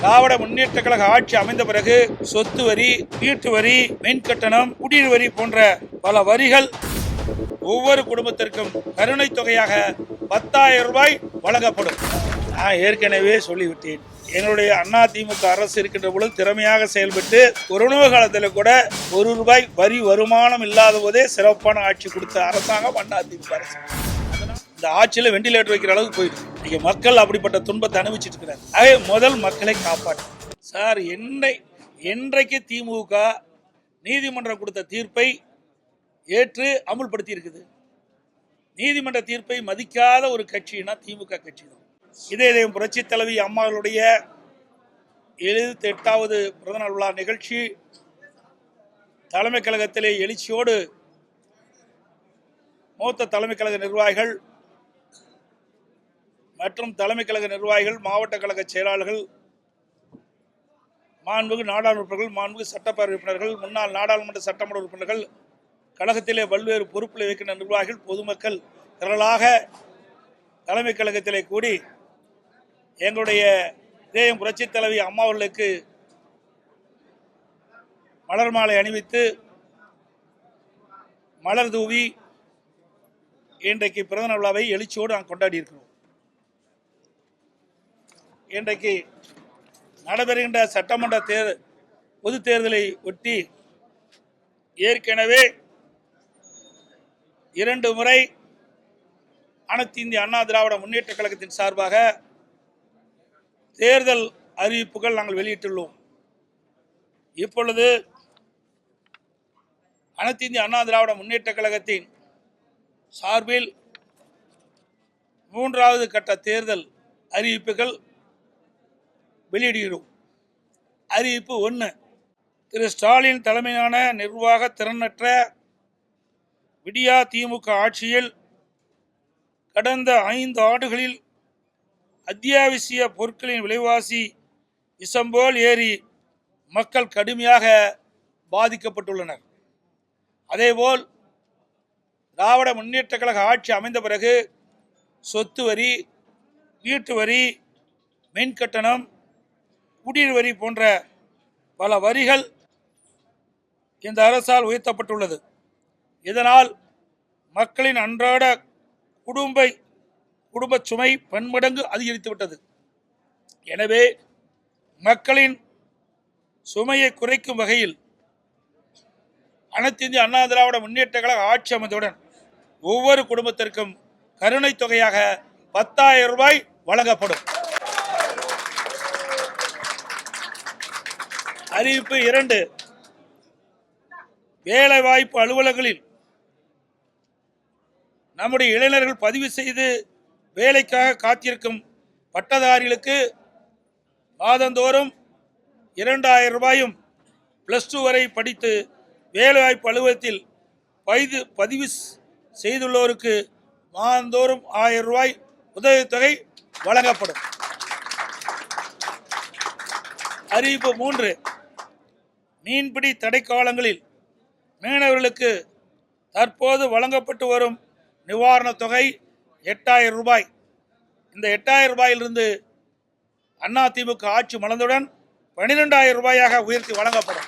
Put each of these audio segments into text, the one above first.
திராவிட முன்னேற்ற கழக ஆட்சி அமைந்த பிறகு சொத்து வரி, வீட்டு வரி, மின் கட்டணம், குடிநீர் வரி போன்ற பல வரிகள் ஒவ்வொரு குடும்பத்திற்கும் கருணை தொகையாக 10,000 ரூபாய் வழங்கப்படும். நான் ஏற்கனவே சொல்லிவிட்டேன். எங்களுடைய அதிமுக அரசு இருக்கின்ற பொழுது திறமையாக செயல்பட்டு கொரோனா காலத்தில் கூட ₹1 வரி வருமானம் இல்லாத போதே சிறப்பான ஆட்சி கொடுத்த அரசாங்கம் அதிமுக அரசு. இந்த ஆட்சியில் வெண்டிலேட்டர் வைக்கிற அளவுக்கு போயிடும். இன்னைக்கு மக்கள் அப்படிப்பட்ட துன்பத்தை அனுபவிச்சுட்டு இருக்கிறார். ஆகவே முதல் மக்களை காப்பாற்று சார். என்றைக்கு திமுக நீதிமன்றம் கொடுத்த தீர்ப்பை ஏற்று அமுல்படுத்தி இருக்குது? நீதிமன்ற தீர்ப்பை மதிக்காத ஒரு கட்சினா திமுக கட்சி தான். இதே புரட்சி தலைவி அம்மாவுடைய 78வது பிறந்தநாள் விழா நிகழ்ச்சி தலைமை கழகத்திலே எழுச்சியோடு மூத்த தலைமை கழக நிர்வாகிகள் மற்றும் தலைமை கழக நிர்வாகிகள், மாவட்ட கழக செயலாளர்கள், மாண்புமிகு நாடாளுமன்ற உறுப்பினர்கள், மாண்புமிகு சட்டப்பேரவை உறுப்பினர்கள், முன்னாள் நாடாளுமன்ற சட்டமன்ற உறுப்பினர்கள், கழகத்திலே பல்வேறு பொறுப்பில் வைக்கின்ற நிர்வாகிகள், பொதுமக்கள் திரளாக தலைமை கழகத்திலே கூடி எங்களுடைய இதயம் புரட்சி தலைவி அம்மா அவர்களுக்கு மலர் மாலை அணிவித்து மலர் தூவி இன்றைக்கு பிறந்த விழாவை எழுச்சியோடு நாங்கள் கொண்டாடி இருக்கிறோம். இன்றைக்கு நடைபெறுகின்ற சட்டமன்ற பொது தேர்தலை ஒட்டி ஏற்கனவே 2 முறை அனைத்து இந்திய அண்ணா திராவிட முன்னேற்ற கழகத்தின் சார்பாக தேர்தல் அறிவிப்புகள் நாங்கள் வெளியிட்டுள்ளோம். இப்பொழுது அனைத்து இந்திய அண்ணா திராவிட முன்னேற்ற கழகத்தின் சார்பில் 3வது கட்ட தேர்தல் அறிவிப்புகள் வெளியிடுகிறோம். அறிவிப்பு 1. திரு ஸ்டாலின் தலைமையிலான நிர்வாக திறனற்ற விடியா திமுக ஆட்சியில் கடந்த 5 ஆண்டுகளில் அத்தியாவசிய பொருட்களின் விலைவாசி விஷம்போல் ஏறி மக்கள் கடுமையாக பாதிக்கப்பட்டுள்ளனர். அதேபோல் திராவிட முன்னேற்ற கழக ஆட்சி அமைந்த பிறகு சொத்து வரி, வீட்டு வரி, மின் கட்டணம், குடிநீர் வரி போன்ற பல வரிகள் இந்த அரசால் உயர்த்தப்பட்டுள்ளது. இதனால் மக்களின் அன்றாட குடும்ப சுமை பன்மடங்கு அதிகரித்துவிட்டது. எனவே மக்களின் சுமையை குறைக்கும் வகையில் அனைத்து இந்திய அண்ணா திராவிட முன்னேற்ற கழக ஆட்சி அமைந்தவுடன் ஒவ்வொரு குடும்பத்திற்கும் கருணை தொகையாக 10,000 ரூபாய் வழங்கப்படும். அறிவிப்பு 2. வேலைவாய்ப்பு அலுவலகங்களில் நம்முடைய இளைஞர்கள் பதிவு செய்து வேலைக்காக காத்திருக்கும் பட்டதாரிகளுக்கு மாதந்தோறும் 2,000 ரூபாயும், +2 வரை படித்து வேலைவாய்ப்பு அலுவலகத்தில் பதிவு செய்துள்ளோருக்கு மாதந்தோறும் 1000 ரூபாய் உதவித்தொகை வழங்கப்படும். அறிவிப்பு 3. மீன்பிடி தடைக்காலங்களில் மீனவர்களுக்கு தற்போது வழங்கப்பட்டு வரும் நிவாரணத் தொகை 8,000 ரூபாய். இந்த 8,000 ரூபாயிலிருந்து அதிமுக ஆட்சி மலர்ந்தவுடன் 12,000 ரூபாயாக உயர்த்தி வழங்கப்படும்.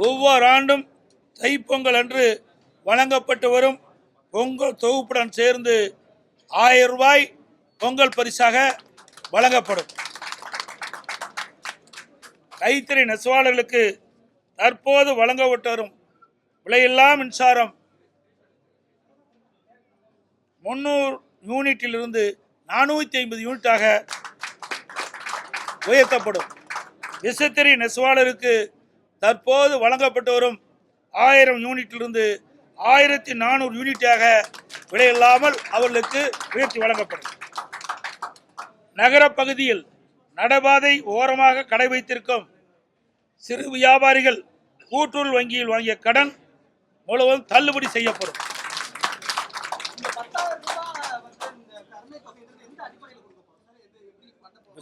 ஒவ்வொரு ஆண்டும் தைப்பொங்கல் அன்று வழங்கப்பட்டு வரும் பொங்கல் தொகுப்புடன் சேர்ந்து 1000 ரூபாய் பொங்கல் பரிசாக வழங்கப்படும். கைத்தறி நெசவாளர்களுக்கு தற்போது வழங்கப்பட்டு வரும் விலையில்லா மின்சாரம் 300 யூனிட்டிலிருந்து 450 யூனிட்டாக உயர்த்தப்படும். விசைத்தறி நெசவாளருக்கு தற்போது வழங்கப்பட்டு வரும் 1000 யூனிட்டிலிருந்து 1400 யூனிட்டாக விலையில்லாமல் அவர்களுக்கு உயர்த்தி வழங்கப்படும். நகர பகுதியில் நடைபாதை ஓரமாக கடை வைத்திருக்கும் சிறு வியாபாரிகள் கூட்டுறவு வங்கியில் வாங்கிய கடன் முழுவதும் தள்ளுபடி செய்யப்படும்.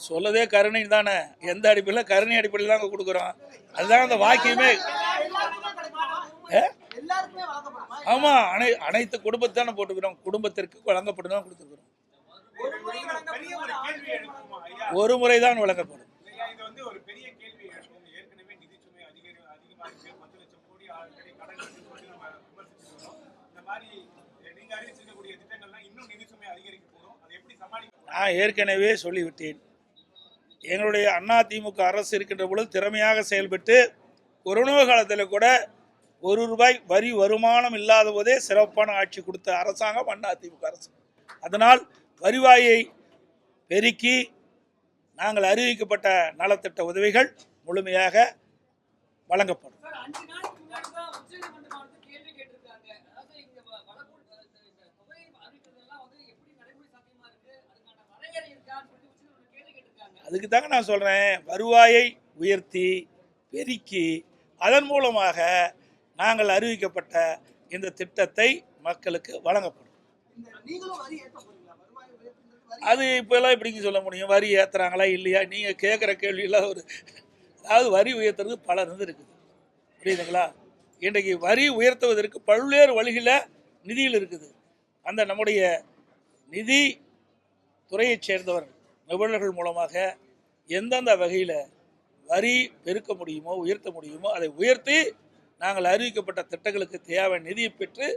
சொல்லதே கருணை தானே, எந்த அடிப்படையில்? கருணை அடிப்படையில் தான் கொடுக்குறோம். அதுதான் அந்த வாக்கியமே. ஆமா, அனைத்து குடும்பத்தான போட்டுக்கிறோம். குடும்பத்திற்கு வழங்கப்படும் தான் கொடுத்துருக்கிறோம். ஒரு முறைதான் வழங்கப்படும். இது வந்து ஒரு பெரிய கேள்வி. ஏற்கனவே நிதி சுமை அதிகமா இருக்கு, 10 லட்சம் கோடி ஆல்ரெடி கடன் சொல்லி நம்ம விமர்சிச்சிருக்கோம். இந்த மாதிரி நீங்க அறிவிச்சிருக்கக்கூடிய திட்டங்கள்லாம் இன்னும் நிதி சுமை அதிகரிக்க போதும், அதை எப்படி சமாளிக்க? நான் ஏற்கனவே சொல்லிவிட்டேன். எங்களுடைய அதிமுக அரசு இருக்கின்ற பொழுது திறமையாக செயல்பட்டு கொரோனா காலத்தில் கூட ₹1 வரி வருமானம் இல்லாத போதே சிறப்பான ஆட்சி கொடுத்த அரசாங்கம் அதிமுக அரசு. அதனால் வருவாயை பெருக்கி நாங்கள் அறிவிக்கப்பட்ட நலத்திட்ட உதவிகள் முழுமையாக வழங்கப்படும். அதுக்கு தாங்க நான் சொல்றேன், வருவாயை உயர்த்தி பெருக்கி அதன் மூலமாக நாங்கள் அறிவிக்கப்பட்ட இந்த திட்டத்தை மக்களுக்கு வழங்கப்படும். அது இப்பெல்லாம் எப்படிங்க சொல்ல முடியும்? வரி ஏற்றுறாங்களா இல்லையா? நீங்கள் கேட்குற கேள்வியெல்லாம் அதாவது வரி உயர்த்துறது பல இருக்குது, புரியுதுங்களா? இன்றைக்கு வரி உயர்த்துவதற்கு பல்வேறு வழிகளில் நிதியில் இருக்குது. அந்த நம்முடைய நிதி துறையைச் சேர்ந்தவர்கள் நிபுணர்கள் மூலமாக எந்தெந்த வகையில் வரி பெருக்க முடியுமோ உயர்த்த முடியுமோ அதை உயர்த்தி நாங்கள் அறிவிக்கப்பட்ட திட்டங்களுக்கு தேவையான நிதியை பெற்று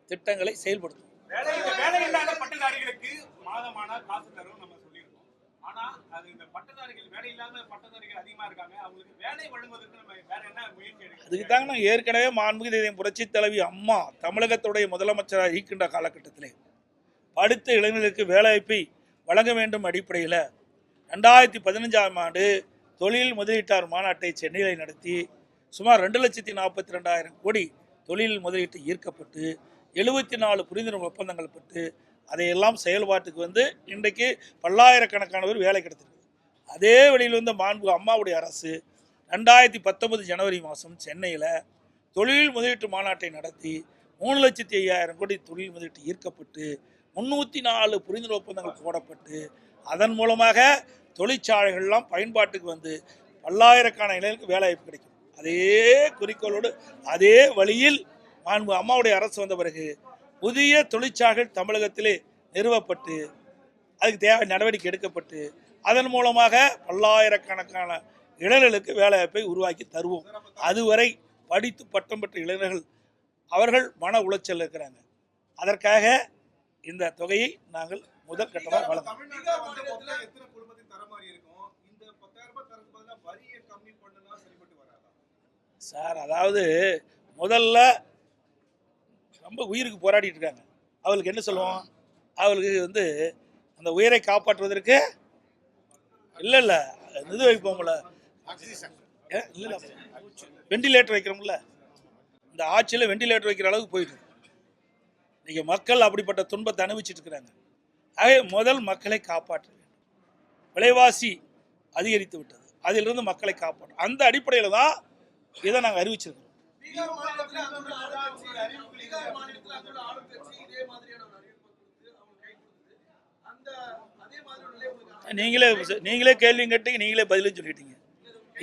திட்டங்களை செயல்படுத்துவோம். வேலையில்லாத பட்டதாரிகளுக்கு மாதமானால் காசு தரும் நம்ம சொல்லியிருக்கோம். ஆனா அது இந்த பட்டதாரிகள் வேலையில்லாத பட்டதாரிகள் அதிகமா இருக்காங்க, அவங்களுக்கு வேலை வழங்குவதற்கு நம்ம வேற என்ன முயற்சி எடுக்கணும்? அதுக்கு தாங்க நான் ஏற்கனவே மாண்புமிகு புரட்சி தலைவி அம்மா தமிழகத்துடைய முதலமைச்சராக இருக்கின்ற காலகட்டத்திலே படித்த இளைஞர்களுக்கு வேலைவாய்ப்பை வழங்க வேண்டும் அடிப்படையில் 2015ஆம் ஆண்டு தொழில் முதலீட்டாளர் மாநாட்டை சென்னையில் நடத்தி சுமார் 2,42,000 கோடி தொழில் முதலீட்டு ஈர்க்கப்பட்டு 74 புரிந்துணர்வு ஒப்பந்தங்கள் பெற்று அதையெல்லாம் செயல்பாட்டுக்கு வந்து இன்றைக்கு பல்லாயிரக்கணக்கானவர் வேலை கிடைத்திருக்கு. அதே வழியில் வந்து மாண்பு அம்மாவுடைய அரசு 2019 ஜனவரி மாதம் சென்னையில் தொழில் முதலீட்டு மாநாட்டை நடத்தி 3,05,000 கோடி தொழில் முதலீட்டு ஈர்க்கப்பட்டு 304 புரிந்துணர்வு ஒப்பந்தங்கள் போடப்பட்டு அதன் மூலமாக தொழிற்சாலைகள்லாம் பயன்பாட்டுக்கு வந்து பல்லாயிரக்கான இளைஞர்களுக்கு வேலைவாய்ப்பு கிடைக்கும். அதே குறிக்கோளோடு அதே வழியில் மாண்பு அம்மாவுடைய அரசு வந்த பிறகு புதிய தொழிற்சாலைகள் தமிழகத்திலே நிறுவப்பட்டு அதுக்கு தேவை நடவடிக்கை எடுக்கப்பட்டு அதன் மூலமாக பல்லாயிரக்கணக்கான இளைஞர்களுக்கு வேலைவாய்ப்பை உருவாக்கி தருவோம். அதுவரை படித்து பட்டம் பெற்ற இளைஞர்கள் அவர்கள் மன உளைச்சல் இருக்கிறாங்க. அதற்காக இந்த தொகையை நாங்கள் முதல் கட்டமாக வழங்குவோம். சார், அதாவது முதல்ல ரொம்ப உயிருக்கு போராடிட்டு இருக்காங்க. அவளுக்கு என்ன சொல்லுவோம்? அவளுக்கு வந்து அந்த உயிரை காப்பாற்றுவதற்கு இல்லை இது வைப்போம்ல, இல்லை வெண்டிலேட்டர் வைக்கிறோம்ல, இந்த ஆட்சியில் வெண்டிலேட்டர் வைக்கிற அளவுக்கு போயிட்டு இன்றைக்கி மக்கள் அப்படிப்பட்ட துன்பத்தை அனுபவிச்சுட்டு இருக்கிறாங்க. ஆகவே முதல் மக்களை காப்பாற்ற வேண்டும். விலைவாசி அதிகரித்து விட்டது, அதிலிருந்து மக்களை காப்பாற்றும் அந்த அடிப்படையில் தான் இதை நாங்கள் அறிவிச்சிருக்கோம். நீங்களே கேள்வி கேட்டீங்க, நீங்களே பதிலும் சொல்லிட்டீங்க.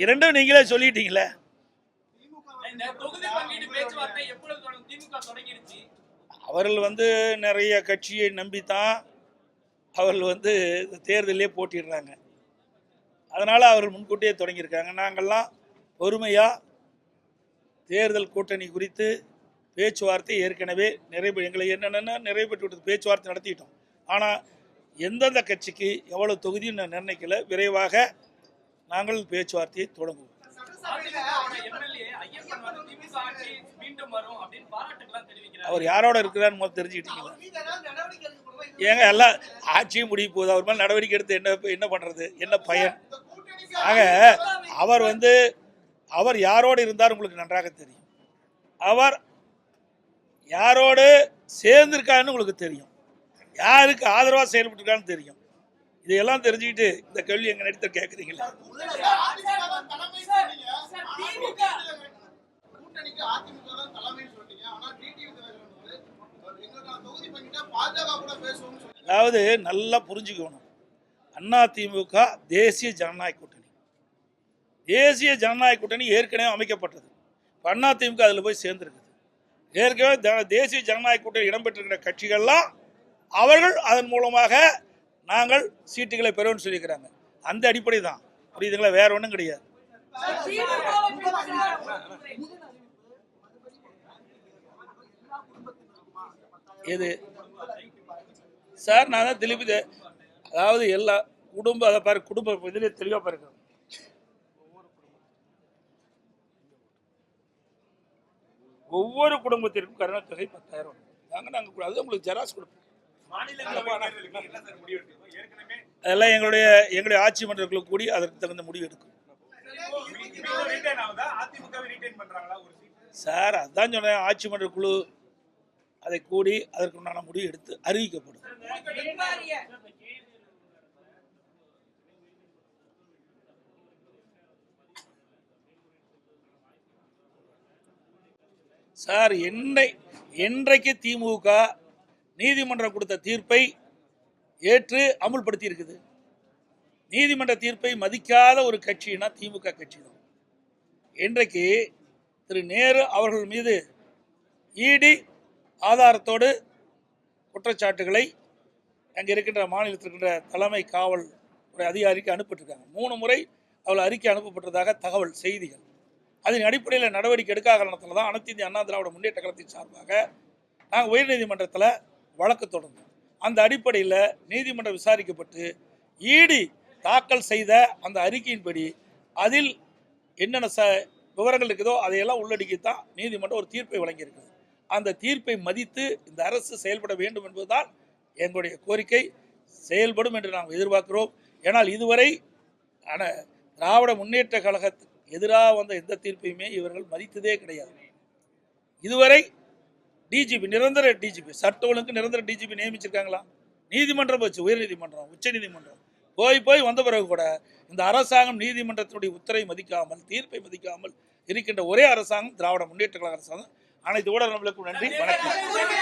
இரண்டும் நீங்களே சொல்லிட்டீங்களே. அவர்கள் வந்து நிறைய கட்சியை நம்பித்தான் அவர்கள் வந்து தேர்தலே போட்டிடுறாங்க. அதனால் அவர்கள் முன்கூட்டியே தொடங்கியிருக்காங்க. நாங்கள்லாம் பொறுமையாக தேர்தல் கூட்டணி குறித்து பேச்சுவார்த்தை ஏற்கனவே எங்களை என்னென்ன நிறைவேற்றி விட்டது, பேச்சுவார்த்தை நடத்திட்டோம். ஆனால் எந்தெந்த கட்சிக்கு எவ்வளவு தொகுதியும் நிர்ணயிக்கல, விரைவாக நாங்கள் பேச்சுவார்த்தையை தொடங்குவோம். அவர் யாரோட இருக்கிறான்னு முதல் தெரிஞ்சுக்கிட்டீங்களா? ஏங்க எல்லாம் ஆட்சியும் முடிய போகுது, அவர் மேலே நடவடிக்கை எடுத்து என்ன பண்ணுறது, என்ன பயன்? ஆக அவர் யாரோடு இருந்தார் உங்களுக்கு நன்றாக தெரியும். அவர் யாரோடு சேர்ந்திருக்காருன்னு உங்களுக்கு தெரியும். யாருக்கு ஆதரவாக செயல்பட்டுருக்கான்னு தெரியும். இதையெல்லாம் தெரிஞ்சுக்கிட்டு இந்த கேள்வி எங்க நடித்த கேட்குறீங்களா? அதாவது நல்லா புரிஞ்சுக்கணும், அதிமுக தேசிய ஜனநாயக கூட்டணி. தேசிய ஜனநாயக கூட்டணி ஏற்கனவே அமைக்கப்பட்டது. அதிமுக அதில் போய் சேர்ந்துருக்குது. ஏற்கனவே தேசிய ஜனநாயக கூட்டணி இடம்பெற்றிருக்கிற கட்சிகள்லாம் அவர்கள் அதன் மூலமாக நாங்கள் சீட்டுகளை பெறுவோம்னு சொல்லியிருக்கிறாங்க. அந்த அடிப்படை தான், புரியுதுங்களா? வேற ஒன்றும் கிடையாது. எது சார்? நான் தான் திருப்பி அதாவது எல்லா குடும்ப அதை பாரு, குடும்ப இதிலே தெளிவாக பாருங்க. ஒவ்வொரு குடும்பத்திற்கும் கருணை தொகை 10,000 நாங்கள் அது உங்களுக்கு ஜெராக்ஸ் கொடுப்போம். அதெல்லாம் எங்களுடைய ஆட்சி மன்றங்களுக்கு கூடி அதற்கு தகுந்த முடிவு எடுக்கும் சார். அதான் சொன்னேன், ஆட்சி மன்ற குழு அதை கூடி அதற்கு உண்டான முடிவு எடுத்து அறிவிக்கப்படும். சார், என்றைக்கு திமுக நீதிமன்றம் கொடுத்த தீர்ப்பை ஏற்று அமுல்படுத்தி இருக்குது? நீதிமன்ற தீர்ப்பை மதிக்காத ஒரு கட்சினா திமுக கட்சி தான். இன்றைக்கு திரு நேரு அவர்கள் மீது இடி ஆதாரத்தோடு குற்றச்சாட்டுகளை அங்கே இருக்கின்ற மாநிலத்தில் இருக்கின்ற தலைமை காவல் துறை அதிகாரிக்கு அனுப்பிட்டிருக்காங்க. 3 முறை அவள் அறிக்கை அனுப்பப்பட்டதாக தகவல் செய்திகள். அதன் அடிப்படையில் நடவடிக்கை எடுக்காத காரணத்தில் தான் அனைத்து இந்திய அண்ணா திராவிட முன்னேற்ற கழகத்தின் சார்பாக நாங்கள் உயர்நீதிமன்றத்தில் வழக்கு தொடர்ந்தோம். அந்த அடிப்படையில் நீதிமன்றம் விசாரிக்கப்பட்டு இடி தாக்கல் செய்த அந்த அறிக்கையின்படி அதில் என்னென்ன விவரங்கள் இருக்குதோ அதையெல்லாம் உள்ளடக்கித்தான் நீதிமன்றம் ஒரு தீர்ப்பை வழங்கியிருக்கிறது. அந்த தீர்ப்பை மதித்து இந்த அரசு செயல்பட வேண்டும் என்பதுதான் எங்களுடைய கோரிக்கை. செயல்படும் என்று நாம் எதிர்பார்க்கிறோம். ஏனால் இதுவரை திராவிட முன்னேற்ற கழகத்துக்கு எதிராக வந்த எந்த தீர்ப்பையுமே இவர்கள் மதித்ததே கிடையாது. இதுவரை டிஜிபி, நிரந்தர டிஜிபி, சட்ட ஒழுங்கு நிரந்தர டிஜிபி நியமிச்சிருக்காங்களா? நீதிமன்றம் வச்சு, உயர்நீதிமன்றம், உச்ச நீதிமன்றம் போய் வந்த பிறகு கூட இந்த அரசாங்கம் நீதிமன்றத்தினுடைய உத்தரவை மதிக்காமல், தீர்ப்பை மதிக்காமல் இருக்கின்ற ஒரே அரசாங்கம் திராவிட முன்னேற்ற கழக அரசாங்கம். அனைத்து ஊடகங்களுக்கும் நன்றி, வணக்கம்.